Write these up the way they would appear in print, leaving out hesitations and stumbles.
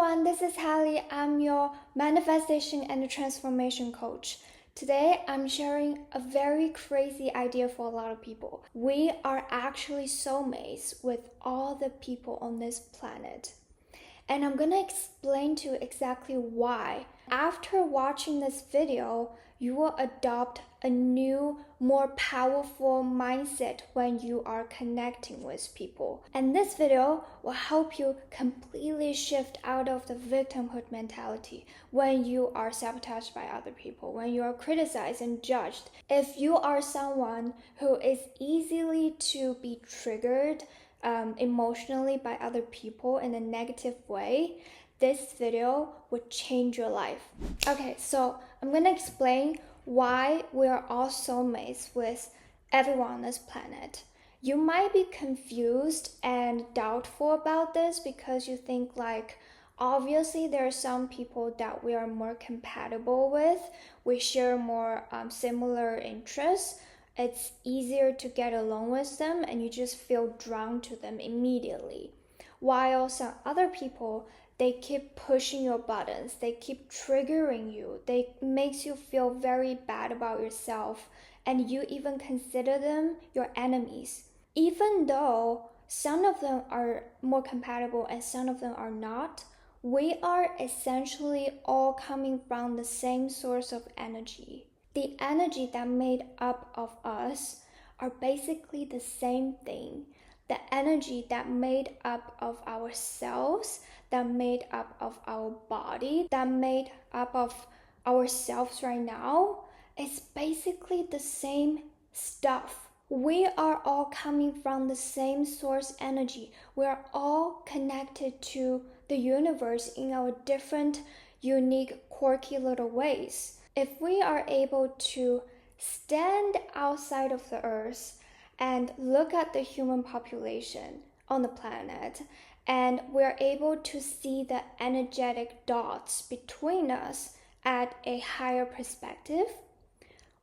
everyone, this is Hallie. I'm your manifestation and transformation coach. Today, I'm sharing a very crazy idea for a lot of people. We are actually soulmates with all the people on this planet. And I'm gonna explain to you exactly why. After watching this video, you will adopt a new, more powerful mindset when you are connecting with people. And this video will help you completely shift out of the victimhood mentality when you are sabotaged by other people, when you are criticized and judged. If you are someone who is easily to be triggered emotionally by other people in a negative way, this video would change your life. Okay, so I'm gonna explain why we are all soulmates with everyone on this planet. You might be confused and doubtful about this because you think obviously there are some people that we are more compatible with. We share more similar interests. It's easier to get along with them and you just feel drawn to them immediately. While some other people, they keep pushing your buttons, they keep triggering you, they makes you feel very bad about yourself, and you even consider them your enemies. Even though some of them are more compatible and some of them are not, we are essentially all coming from the same source of energy. The energy that made up of us are basically the same thing. The energy that made up of ourselves, that made up of our body, that made up of ourselves right now, is basically the same stuff. We are all coming from the same source energy. We are all connected to the universe in our different, unique, quirky little ways. If we are able to stand outside of the earth and look at the human population on the planet, and we're able to see the energetic dots between us at a higher perspective,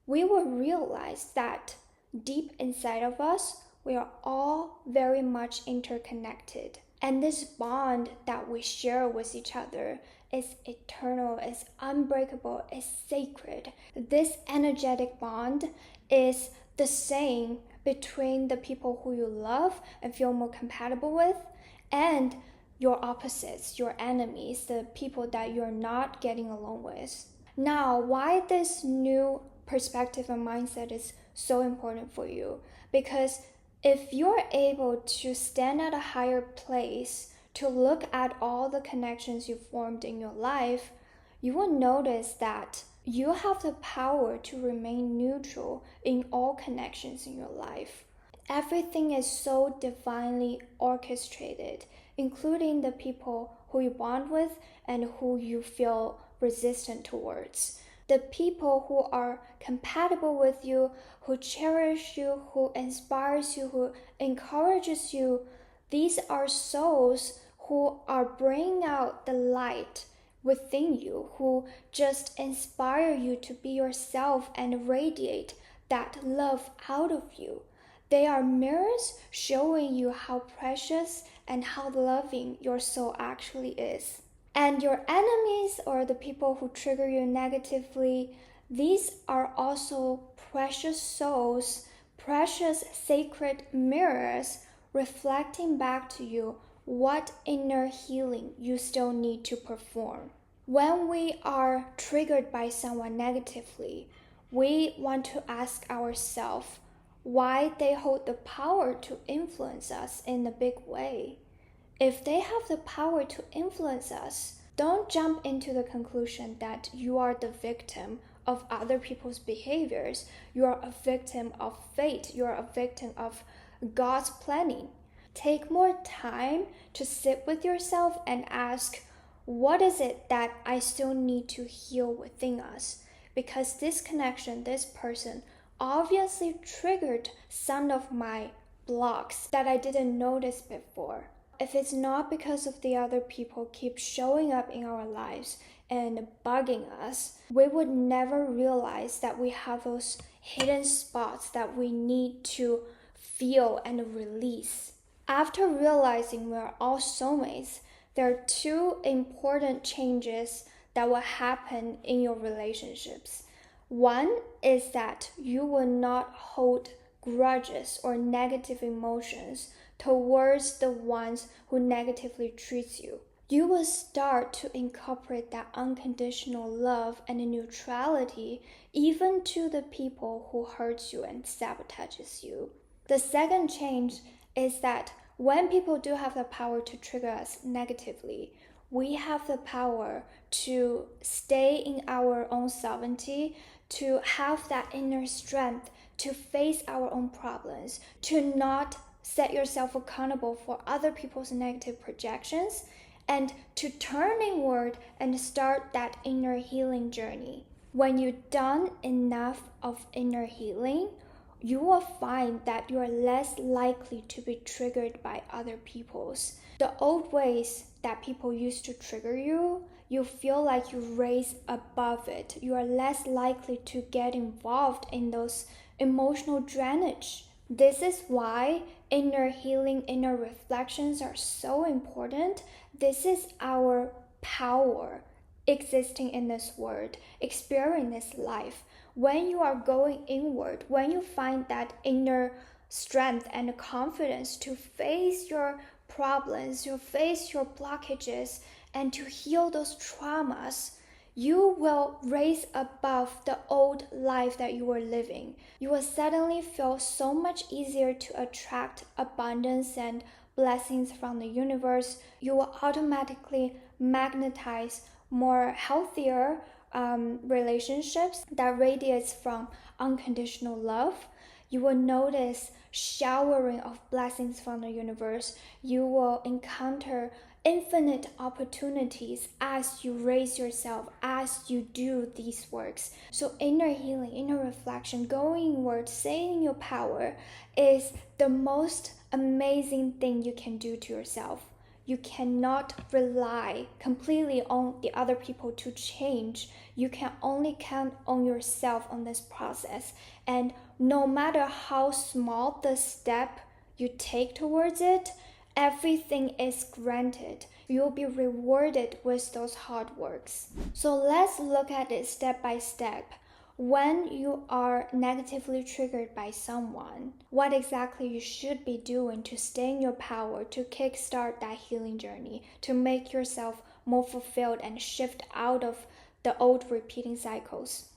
we will realize that deep inside of us, we are all very much interconnected. And this bond that we share with each other is eternal, is unbreakable, is sacred. This energetic bond is the same between the people who you love and feel more compatible with and your opposites, your enemies, the people that you're not getting along with. Now, why this new perspective and mindset is so important for you? Because if you're able to stand at a higher place to look at all the connections you formed in your life, you will notice that you have the power to remain neutral in all connections in your life. Everything is so divinely orchestrated, including the people who you bond with and who you feel resistant towards. The people who are compatible with you, who cherish you, who inspires you, who encourages you, these are souls who are bringing out the light within you, who just inspire you to be yourself and radiate that love out of you. They are mirrors showing you how precious and how loving your soul actually is. And your enemies or the people who trigger you negatively, these are also precious souls, precious sacred mirrors reflecting back to you what inner healing you still need to perform. When we are triggered by someone negatively, we want to ask ourselves why they hold the power to influence us in a big way. If they have the power to influence us, don't jump into the conclusion that you are the victim of other people's behaviors. You are a victim of fate. You are a victim of God's planning. Take more time to sit with yourself and ask, what is it that I still need to heal within us? Because this connection, this person, obviously triggered some of my blocks that I didn't notice before. If it's not because of the other people keep showing up in our lives and bugging us, we would never realize that we have those hidden spots that we need to feel and release. After realizing we're all soulmates, there are two important changes that will happen in your relationships. One is that you will not hold grudges or negative emotions towards the ones who negatively treats you. You will start to incorporate that unconditional love and neutrality even to the people who hurt you and sabotages you. The second change is that when people do have the power to trigger us negatively, we have the power to stay in our own sovereignty, to have that inner strength to face our own problems, to not set yourself accountable for other people's negative projections, and to turn inward and start that inner healing journey. When you've done enough of inner healing, you will find that you are less likely to be triggered by other people's. The old ways that people used to trigger you, you feel like you raise above it. You are less likely to get involved in those emotional drainage. This is why inner healing, inner reflections are so important. This is our power existing in this world, experiencing this life. When you are going inward, when you find that inner strength and confidence to face your problems, to face your blockages, and to heal those traumas, you will raise above the old life that you were living. You will suddenly feel so much easier to attract abundance and blessings from the universe. You will automatically magnetize more healthier relationships that radiates from unconditional love. You will notice showering of blessings from the universe. You will encounter infinite opportunities as you raise yourself, as you do these works. So inner healing, inner reflection, going inward, staying in your power is the most amazing thing you can do to yourself. You cannot rely completely on the other people to change. You can only count on yourself on this process. And no matter how small the step you take towards it, everything is granted. You'll be rewarded with those hard works. So let's look at it step by step. When you are negatively triggered by someone, what exactly you should be doing to stay in your power, to kickstart that healing journey, to make yourself more fulfilled and shift out of the old repeating cycles.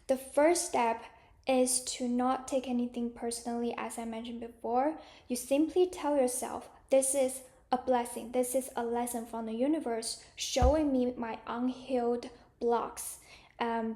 The first step is to not take anything personally, as I mentioned before. You simply tell yourself, this is a blessing, this is a lesson from the universe showing me my unhealed blocks.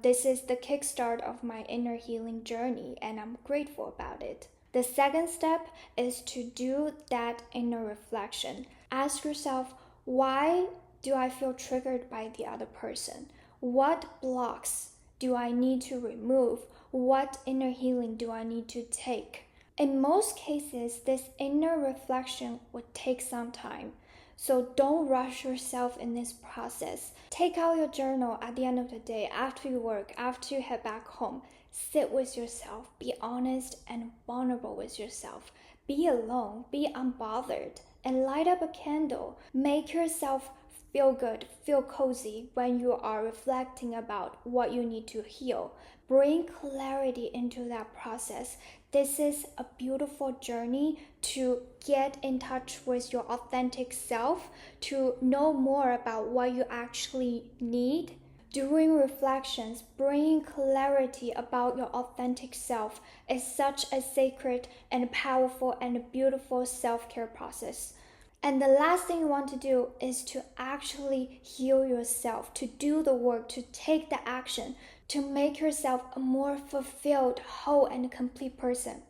This is the kickstart of my inner healing journey, and I'm grateful about it. The second step is to do that inner reflection. Ask yourself, why do I feel triggered by the other person? What blocks do I need to remove? What inner healing do I need to take? In most cases, this inner reflection would take some time. So don't rush yourself in this process. Take out your journal at the end of the day, after you work, after you head back home. Sit with yourself, be honest and vulnerable with yourself. Be alone, be unbothered, and light up a candle. Make yourself feel good, feel cozy when you are reflecting about what you need to heal. Bring clarity into that process. This is a beautiful journey to get in touch with your authentic self, to know more about what you actually need. During reflections, bringing clarity about your authentic self is such a sacred and powerful and beautiful self-care process. And the last thing you want to do is to actually heal yourself, to do the work, to take the action, to make yourself a more fulfilled, whole, and complete person.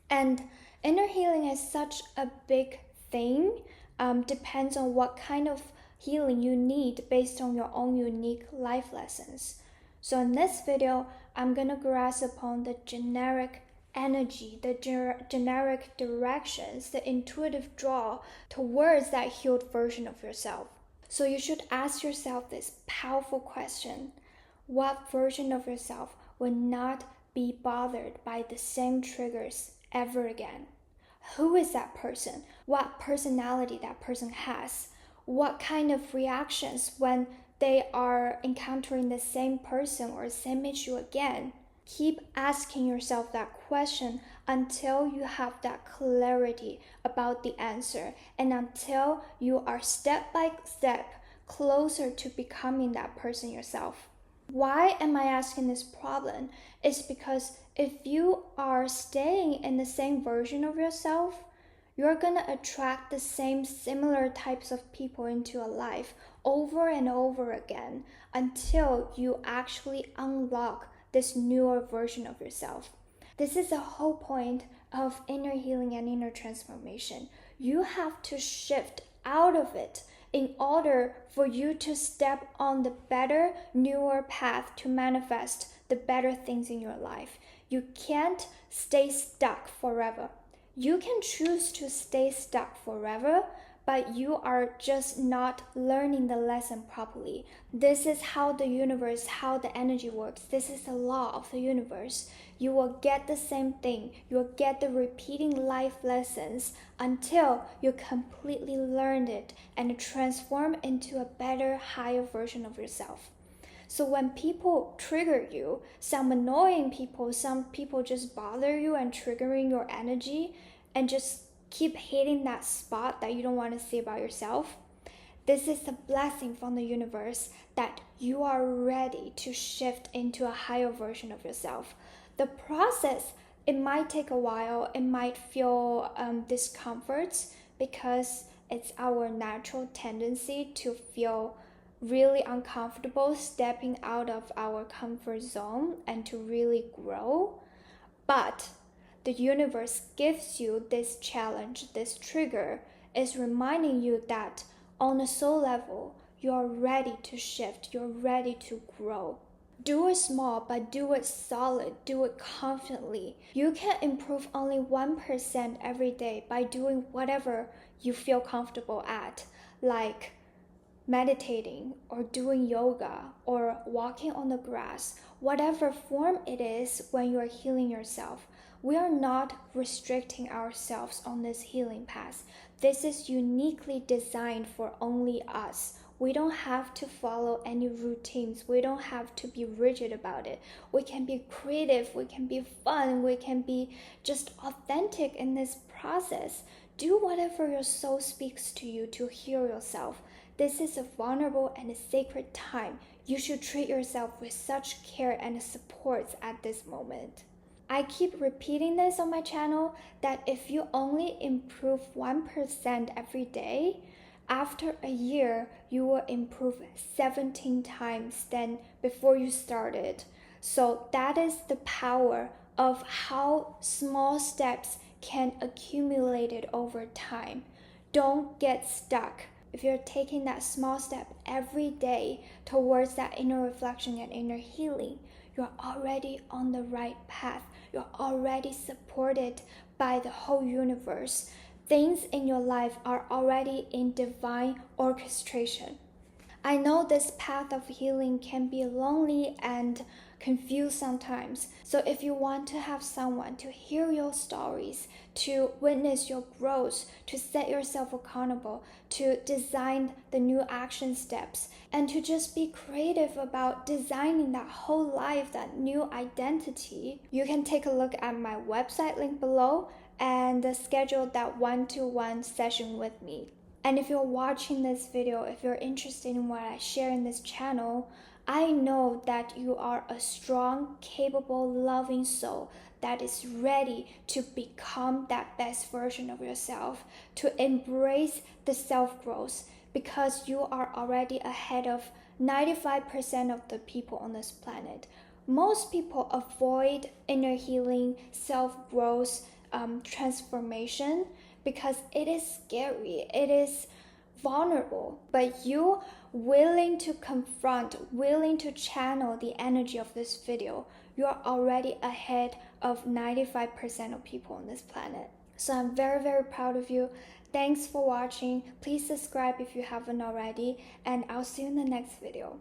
And inner healing is such a big thing. Depends on what kind of healing you need based on your own unique life lessons. So in this video, I'm gonna grasp upon the generic energy, the generic directions, the intuitive draw towards that healed version of yourself. So you should ask yourself this powerful question: what version of yourself will not be bothered by the same triggers ever again? Who is that person? What personality that person has? what kind of reactions when they are encountering the same person or same issue again. Keep asking yourself that question until you have that clarity about the answer and until you are step by step closer to becoming that person yourself. Why am I asking this problem? It's because if you are staying in the same version of yourself, you're gonna attract the same similar types of people into your life over and over again until you actually unlock this newer version of yourself. This is the whole point of inner healing and inner transformation. You have to shift out of it in order for you to step on the better, newer path to manifest the better things in your life. You can't stay stuck forever. You can choose to stay stuck forever, but you are just not learning the lesson properly. This is how the universe, how the energy works. This is the law of the universe. You will get the same thing. You will get the repeating life lessons until you completely learned it and transform into a better, higher version of yourself. So when people trigger you, some annoying people, some people just bother you and triggering your energy and just keep hitting that spot that you don't want to see about yourself, this is a blessing from the universe that you are ready to shift into a higher version of yourself. The process, it might take a while, it might feel discomfort because it's our natural tendency to feel really uncomfortable stepping out of our comfort zone and to really grow. But the universe gives you this challenge, this trigger, is reminding you that on a soul level, you're ready to shift, you're ready to grow. Do it small, but do it solid, do it confidently. You can improve only 1% every day by doing whatever you feel comfortable at, like meditating or doing yoga or walking on the grass, whatever form it is when you are healing yourself. We are not restricting ourselves on this healing path. This is uniquely designed for only us. We don't have to follow any routines. We don't have to be rigid about it. We can be creative, we can be fun, we can be just authentic in this process. Do whatever your soul speaks to you to heal yourself. This is a vulnerable and a sacred time. You should treat yourself with such care and support at this moment. I keep repeating this on my channel that if you only improve 1% every day, after a year, you will improve 17 times than before you started. So that is the power of how small steps can accumulate it over time. Don't get stuck. If you're taking that small step every day towards that inner reflection and inner healing, you're already on the right path. You're already supported by the whole universe. Things in your life are already in divine orchestration. I know this path of healing can be lonely and confused sometimes. So if you want to have someone to hear your stories, to witness your growth, to set yourself accountable, to design the new action steps, and to just be creative about designing that whole life, that new identity, you can take a look at my website link below and schedule that one-to-one session with me. And if you're watching this video, if you're interested in what I share in this channel, I know that you are a strong, capable, loving soul that is ready to become that best version of yourself, to embrace the self-growth, because you are already ahead of 95% of the people on this planet. Most people avoid inner healing, self-growth, transformation because it is scary, it is vulnerable. But you willing to confront, willing to channel the energy of this video, you are already ahead of 95% of people on this planet. So I'm very, very proud of you. Thanks for watching. Please subscribe if you haven't already, and I'll see you in the next video.